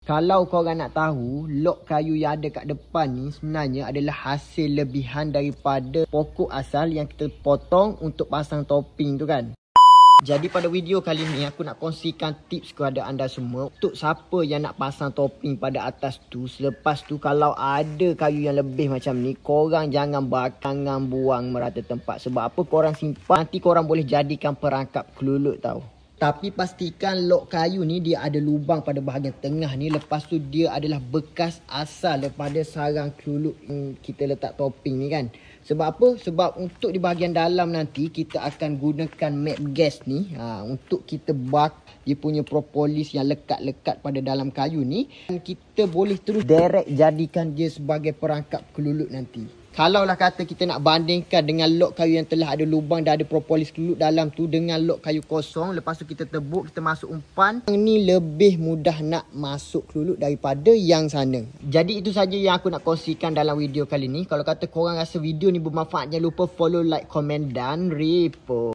Kalau korang nak tahu, lok kayu yang ada kat depan ni sebenarnya adalah hasil lebihan daripada pokok asal yang kita potong untuk pasang topping tu kan. Jadi pada video kali ni aku nak kongsikan tips kepada anda semua untuk siapa yang nak pasang topping pada atas tu. Selepas tu kalau ada kayu yang lebih macam ni, korang jangan jangan buang merata tempat. Sebab apa? Korang simpan, nanti korang boleh jadikan perangkap kelulut tau. Tapi pastikan lok kayu ni dia ada lubang pada bahagian tengah ni. Lepas tu dia adalah bekas asal daripada sarang kelulut yang kita letak topping ni kan. Sebab apa? Sebab untuk di bahagian dalam nanti kita akan gunakan map gas ni untuk kita bak dia punya propolis yang lekat-lekat pada dalam kayu ni. Dan kita boleh terus direct jadikan dia sebagai perangkap kelulut nanti. Kalaulah kata kita nak bandingkan dengan lok kayu yang telah ada lubang dan ada propolis kelulut dalam tu dengan lok kayu kosong, lepas tu kita tebuk, kita masuk umpan, yang ni lebih mudah nak masuk kelulut daripada yang sana. Jadi itu saja yang aku nak kongsikan dalam video kali ni. Kalau kata korang rasa video ni bermanfaat, jangan lupa follow, like, komen dan report.